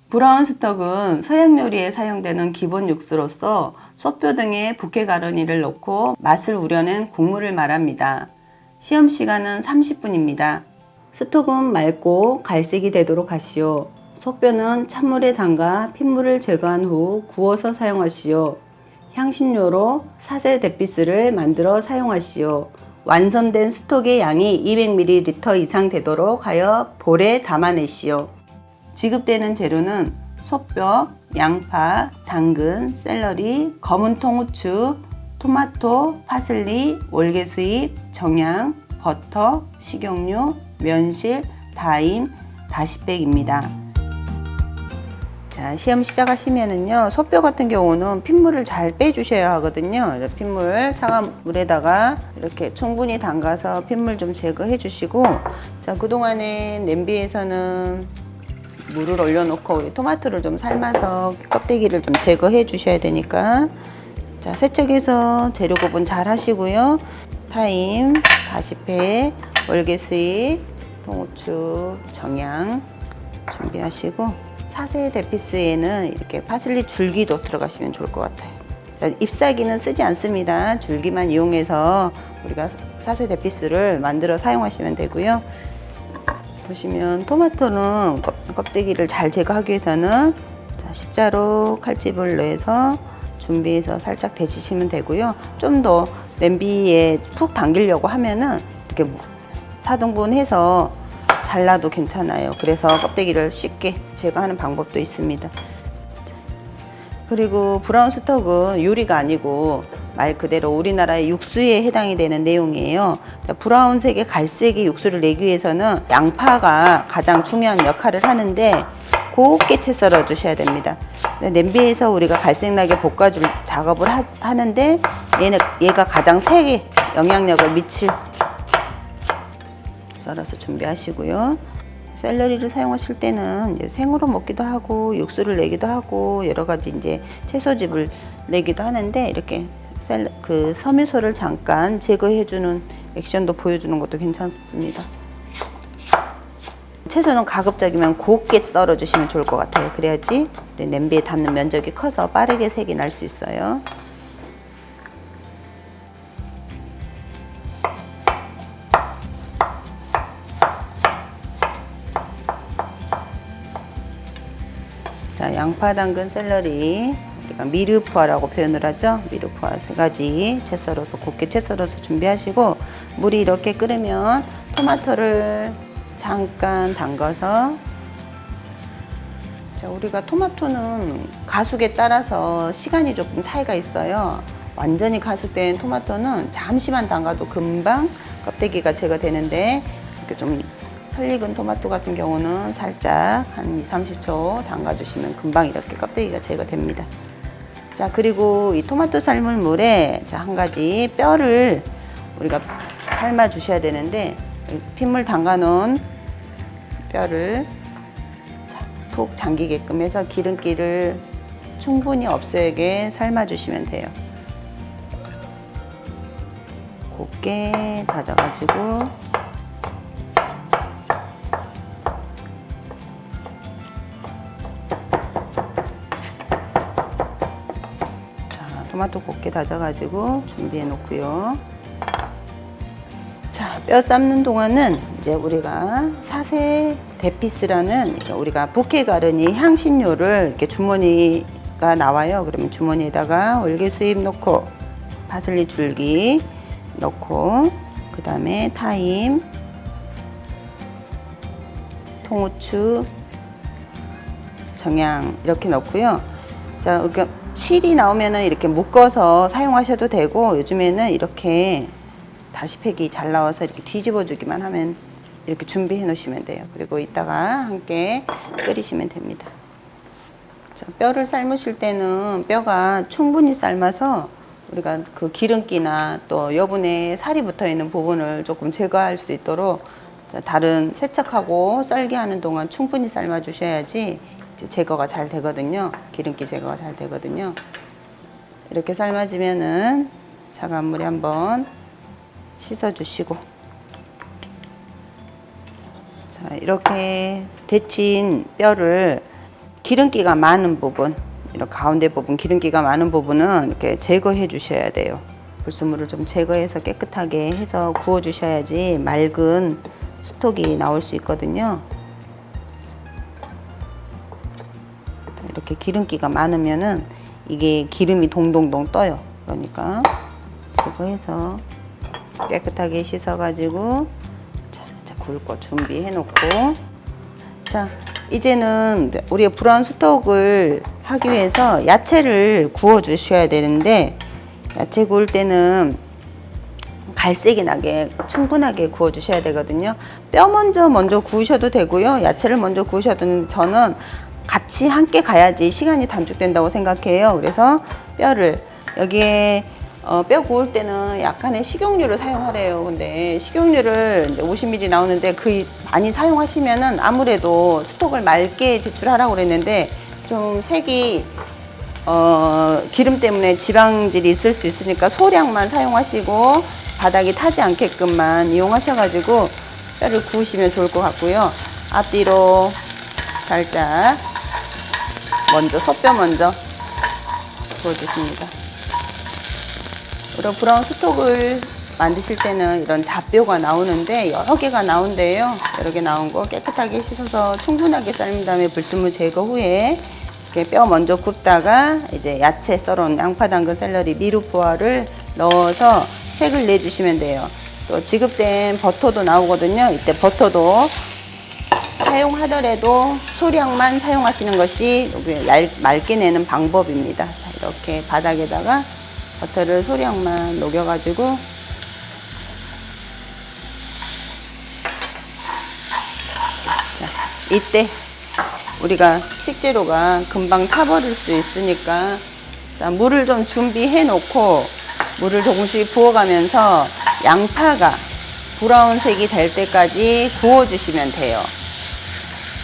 브라운 스톡은 서양 요리에 사용되는 기본 육수로서 소뼈 등의 부케 가르니를 넣고 맛을 우려낸 국물을 말합니다. 시험 시간은 30분입니다. 스톡은 맑고 갈색이 되도록 하시오. 소뼈는 찬물에 담가 핏물을 제거한 후 구워서 사용하시오. 향신료로 사세 데피스를 만들어 사용하시오. 완성된 스톡의 양이 200ml 이상 되도록 하여 볼에 담아내시오. 지급되는 재료는 소뼈, 양파, 당근, 샐러리, 검은 통후추, 토마토, 파슬리, 월계수잎, 정향, 버터, 식용유, 면실, 다임, 다시팩입니다. 자, 시험 시작하시면은요, 소뼈 같은 경우는 핏물을 잘 빼주셔야 하거든요. 핏물 차가운 물에다가 이렇게 충분히 담가서 핏물 좀 제거해 주시고, 자, 그동안에 냄비에서는 물을 올려놓고 우리 토마토를 좀 삶아서 껍데기를 좀 제거해 주셔야 되니까, 자, 세척해서 재료 구분 잘 하시고요. 타임, 다시팩, 월계수잎, 통후추, 정향 준비하시고, 사세 데피스에는 이렇게 파슬리 줄기도 들어가시면 좋을 것 같아요. 자, 잎사귀는 쓰지 않습니다. 줄기만 이용해서 우리가 사세 데피스를 만들어 사용하시면 되고요. 보시면 토마토는 껍데기를 잘 제거하기 위해서는 자, 십자로 칼집을 내서 준비해서 살짝 데치시면 되고요. 좀 더 냄비에 푹 당기려고 하면은 이렇게 4등분 해서 잘라도 괜찮아요. 그래서 껍데기를 쉽게 제거하는 방법도 있습니다. 그리고 브라운 스톡은 요리가 아니고 말 그대로 우리나라의 육수에 해당이 되는 내용이에요. 브라운색의 갈색의 육수를 내기 위해서는 양파가 가장 중요한 역할을 하는데 곱게 채 썰어 주셔야 됩니다. 냄비에서 우리가 갈색나게 볶아줄 작업을 하는데 얘가 가장 세게 영향력을 미칠 썰어서 준비하시고요. 샐러리를 사용하실 때는 이제 생으로 먹기도 하고 육수를 내기도 하고 여러 가지 이제 채소즙을 내기도 하는데 이렇게 그 섬유소를 잠깐 제거해주는 액션도 보여주는 것도 괜찮습니다. 채소는 가급적이면 곱게 썰어주시면 좋을 것 같아요. 그래야지 냄비에 닿는 면적이 커서 빠르게 색이 날 수 있어요. 자, 양파, 당근, 샐러리 우리가 미르포아라고 표현을 하죠. 미르포아 3가지 채 썰어서 곱게 채 썰어서 준비하시고 물이 이렇게 끓으면 토마토를 잠깐 담가서 자, 우리가 토마토는 가숙에 따라서 시간이 조금 차이가 있어요. 완전히 가숙된 토마토는 잠시만 담가도 금방 껍데기가 제거되는데 이렇게 좀 털 익은 토마토 같은 경우는 살짝 한 30초 담가주시면 금방 이렇게 껍데기가 제거됩니다. 자, 그리고 이 토마토 삶을 물에 자, 한 가지 뼈를 우리가 삶아 주셔야 되는데 핏물 담가 놓은 뼈를 자, 푹 잠기게끔 해서 기름기를 충분히 없애게 삶아 주시면 돼요. 곱게 다져가지고 토마토 곱게 다져가지고 준비해 놓고요. 자, 뼈 삶는 동안은 이제 우리가 사세 데피스라는 우리가 부케 가르니 향신료를 이렇게 주머니가 나와요. 그러면 주머니에다가 월계수잎 넣고 파슬리 줄기 넣고 그 다음에 타임, 통후추, 정향 이렇게 넣고요. 자, 이렇게 실이 나오면은 이렇게 묶어서 사용하셔도 되고 요즘에는 이렇게 다시팩이 잘 나와서 이렇게 뒤집어 주기만 하면 이렇게 준비해 놓으시면 돼요. 그리고 이따가 함께 끓이시면 됩니다. 자, 뼈를 삶으실 때는 뼈가 충분히 삶아서 우리가 그 기름기나 또 여분에 살이 붙어 있는 부분을 조금 제거할 수 있도록 자, 다른 세척하고 썰기 하는 동안 충분히 삶아 주셔야지 제거가 잘 되거든요. 기름기 제거가 잘 되거든요. 이렇게 삶아지면은 차가운 물에 한번 씻어 주시고 자, 이렇게 데친 뼈를 기름기가 많은 부분, 이런 가운데 부분, 기름기가 많은 부분은 이렇게 제거해 주셔야 돼요. 불순물을 좀 제거해서 깨끗하게 해서 구워 주셔야지 맑은 수톡이 나올 수 있거든요. 이렇게 기름기가 많으면은 이게 기름이 동동동 떠요. 그러니까 제거해서 깨끗하게 씻어 가지고 자, 구울 거 준비해 놓고, 자, 이제는 우리가 브라운 수톡을 하기 위해서 야채를 구워 주셔야 되는데, 야채 구울 때는 갈색이 나게 충분하게 구워 주셔야 되거든요. 뼈 먼저 구우셔도 되고요, 야채를 먼저 구우셔도 되는데 저는 같이 함께 가야지 시간이 단축된다고 생각해요. 그래서 뼈를 여기에 뼈 구울 때는 약간의 식용유를 사용하래요. 근데 식용유를 50ml 나오는데 많이 사용하시면은 아무래도 스톡을 맑게 제출하라고 그랬는데, 좀 색이 기름 때문에 지방질이 있을 수 있으니까 소량만 사용하시고 바닥이 타지 않게끔만 이용하셔가지고 뼈를 구우시면 좋을 것 같고요. 앞뒤로 살짝 소뼈 먼저 구워주십니다. 우리가 브라운 수톡을 만드실 때는 이런 잡뼈가 나오는데 여러 개가 나온대요. 여러 개 나온 거 깨끗하게 씻어서 충분하게 삶은 다음에 불순물 제거 후에 이렇게 뼈 먼저 굽다가 이제 야채 썰어놓은 양파, 당근, 샐러리, 미루포화를 넣어서 색을 내주시면 돼요. 또 지급된 버터도 나오거든요. 이때 버터도 사용하더라도 소량만 사용하시는 것이 맑게 내는 방법입니다. 자, 이렇게 바닥에다가 버터를 소량만 녹여가지고 자, 이때 우리가 식재료가 금방 타버릴 수 있으니까, 자, 물을 좀 준비해 놓고 물을 조금씩 부어가면서 양파가 브라운색이 될 때까지 구워주시면 돼요.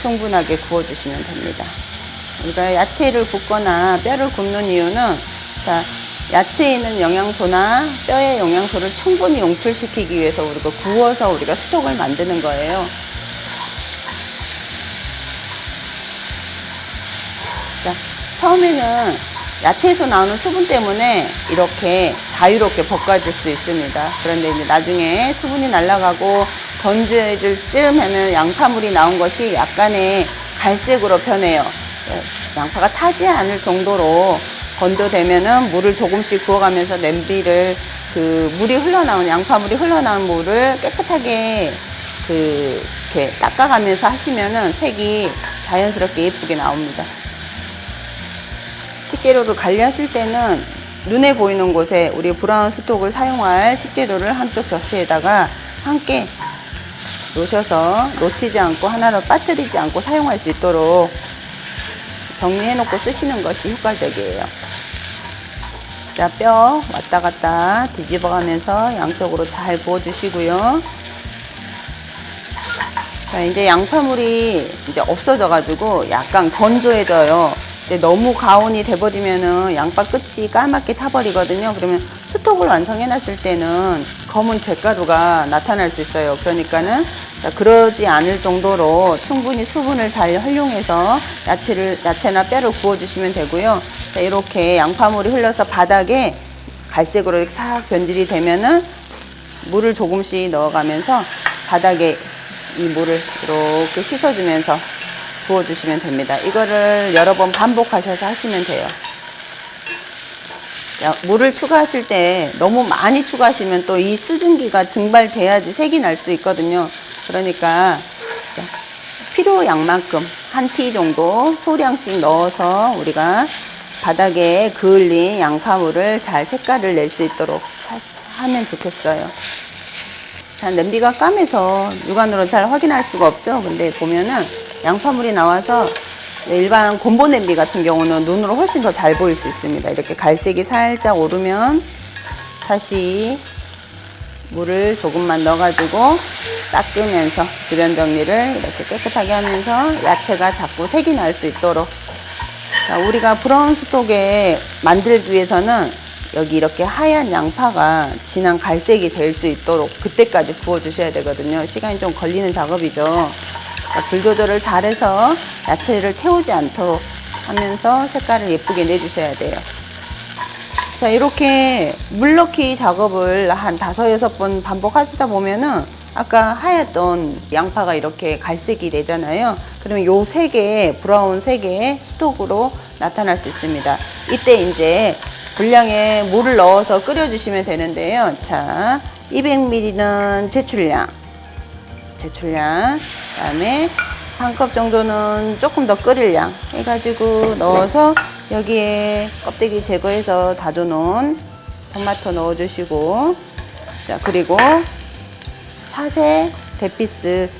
충분하게 구워주시면 됩니다. 우리가 야채를 굽거나 뼈를 굽는 이유는, 자, 야채에 있는 영양소나 뼈의 영양소를 충분히 용출시키기 위해서 우리가 구워서 우리가 스톡을 만드는 거예요. 자, 처음에는 야채에서 나오는 수분 때문에 이렇게 자유롭게 볶아질 수 있습니다. 그런데 이제 나중에 수분이 날아가고 건조해질 쯤 하면 양파물이 나온 것이 약간의 갈색으로 변해요. 양파가 타지 않을 정도로 건조되면은 물을 조금씩 부어가면서 냄비를 물이 흘러나온 양파물이 흘러나온 물을 깨끗하게 이렇게 닦아가면서 하시면은 색이 자연스럽게 예쁘게 나옵니다. 식재료를 관리하실 때는 눈에 보이는 곳에 우리 브라운 수톡을 사용할 식재료를 한쪽 접시에다가 함께 놓치지 않고 하나로 빠뜨리지 않고 사용할 수 있도록 정리해 놓고 쓰시는 것이 효과적이에요. 자, 뼈 왔다 갔다 뒤집어 가면서 양쪽으로 잘 부어 주시고요. 자, 이제 양파물이 이제 없어져 가지고 약간 건조해져요. 너무 가온이 돼버리면은 양파 끝이 까맣게 타버리거든요. 그러면 수톡을 완성해 놨을 때는 검은 잿가루가 나타날 수 있어요. 그러니까는 그러지 않을 정도로 충분히 수분을 잘 활용해서 야채나 뼈를 구워 주시면 되고요. 자, 이렇게 양파물이 흘러서 바닥에 갈색으로 이렇게 싹 변질이 되면은 물을 조금씩 넣어가면서 바닥에 이 물을 이렇게 씻어주면서 부어주시면 됩니다. 이거를 여러 번 반복하셔서 하시면 돼요. 물을 추가하실 때 너무 많이 추가하시면 또 이 수증기가 증발돼야지 색이 날 수 있거든요. 그러니까 필요 양만큼 한 티 정도 소량씩 넣어서 우리가 바닥에 그을린 양파물을 잘 색깔을 낼 수 있도록 하면 좋겠어요. 자, 냄비가 까매서 육안으로 잘 확인할 수가 없죠. 근데 보면은 양파물이 나와서 일반 곰보 냄비 같은 경우는 눈으로 훨씬 더 잘 보일 수 있습니다. 이렇게 갈색이 살짝 오르면 다시 물을 조금만 넣어가지고 닦으면서 주변 정리를 이렇게 깨끗하게 하면서 야채가 자꾸 색이 날 수 있도록. 자, 우리가 브라운 수톡에 만들기 위해서는 여기 이렇게 하얀 양파가 진한 갈색이 될 수 있도록 그때까지 구워주셔야 되거든요. 시간이 좀 걸리는 작업이죠. 불 조절을 잘해서 야채를 태우지 않도록 하면서 색깔을 예쁘게 내주셔야 돼요. 자, 이렇게 물 넣기 작업을 한 5-6번 반복하시다 보면은 아까 하였던 양파가 이렇게 갈색이 되잖아요. 그러면 요 색의 브라운 색의 스톡으로 나타날 수 있습니다. 이때 이제 분량에 물을 넣어서 끓여주시면 되는데요. 자, 200ml는 제출량, 그다음에 한 컵 정도는 조금 더 끓일 양 해가지고 넣어서 여기에 껍데기 제거해서 다져놓은 토마토 넣어주시고, 자, 그리고 사세 대피스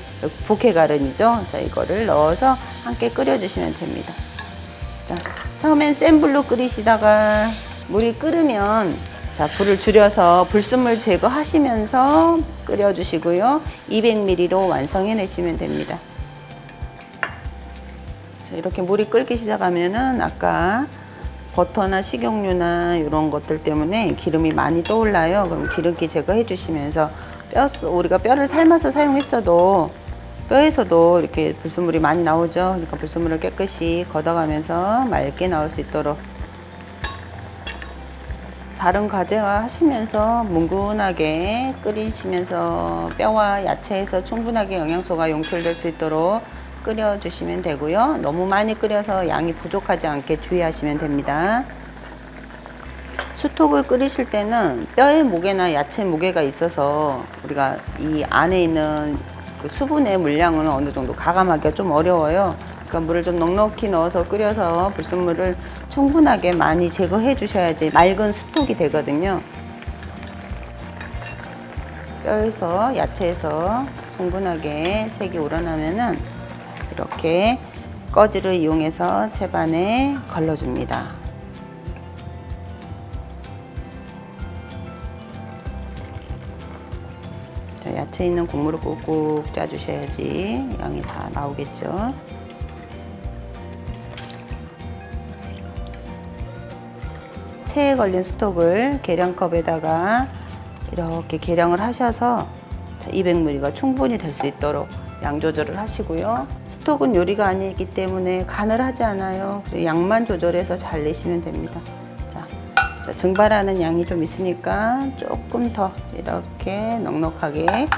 부케 가른이죠. 자, 이거를 넣어서 함께 끓여주시면 됩니다. 자, 처음엔 센 불로 끓이시다가 물이 끓으면 자, 불을 줄여서 불순물 제거하시면서 끓여주시고요. 200ml로 완성해내시면 됩니다. 자, 이렇게 물이 끓기 시작하면은 아까 버터나 식용유나 이런 것들 때문에 기름이 많이 떠올라요. 그럼 기름기 제거해 주시면서 우리가 뼈를 삶아서 사용했어도 뼈에서도 이렇게 불순물이 많이 나오죠. 그러니까 불순물을 깨끗이 걷어가면서 맑게 나올 수 있도록 다른 과제와 하시면서 뭉근하게 끓이시면서 뼈와 야채에서 충분하게 영양소가 용출될 수 있도록 끓여주시면 되고요. 너무 많이 끓여서 양이 부족하지 않게 주의하시면 됩니다. 수톡을 끓이실 때는 뼈의 무게나 야채 무게가 있어서 우리가 이 안에 있는 그 수분의 물량을 어느 정도 가감하기가 좀 어려워요. 그러니까 물을 좀 넉넉히 넣어서 끓여서 불순물을 충분하게 많이 제거해 주셔야지 맑은 수톡이 되거든요. 뼈에서 야채에서 충분하게 색이 우러나면은 이렇게 꺼지를 이용해서 채반에 걸러줍니다. 자, 야채 있는 국물을 꾹꾹 짜주셔야지 양이 다 나오겠죠. 체에 걸린 스톡을 계량컵에다가 이렇게 계량을 하셔서 200ml가 충분히 될 수 있도록 양 조절을 하시고요. 스톡은 요리가 아니기 때문에 간을 하지 않아요. 양만 조절해서 잘 내시면 됩니다. 자, 증발하는 양이 좀 있으니까 조금 더 이렇게 넉넉하게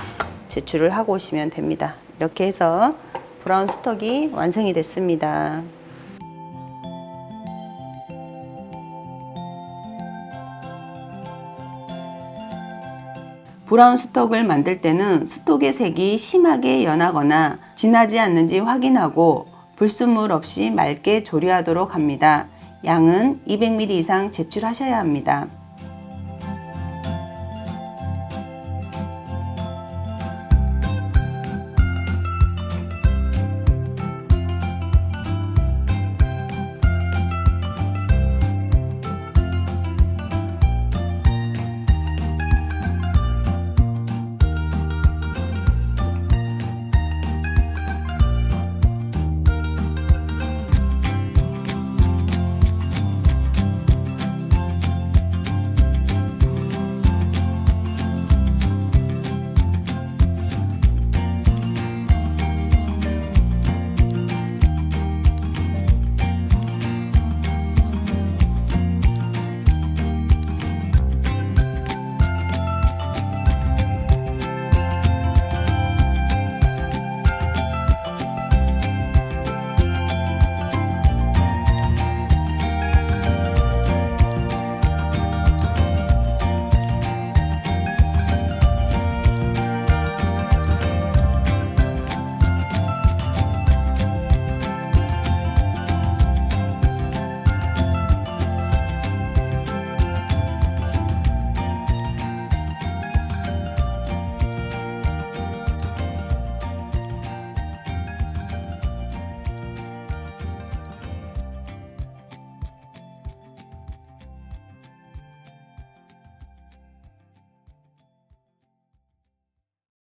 제출을 하고 오시면 됩니다. 이렇게 해서 브라운 스톡이 완성이 됐습니다. 브라운 스톡을 만들 때는 스톡의 색이 심하게 연하거나 진하지 않는지 확인하고 불순물 없이 맑게 조리하도록 합니다. 양은 200ml 이상 제출하셔야 합니다.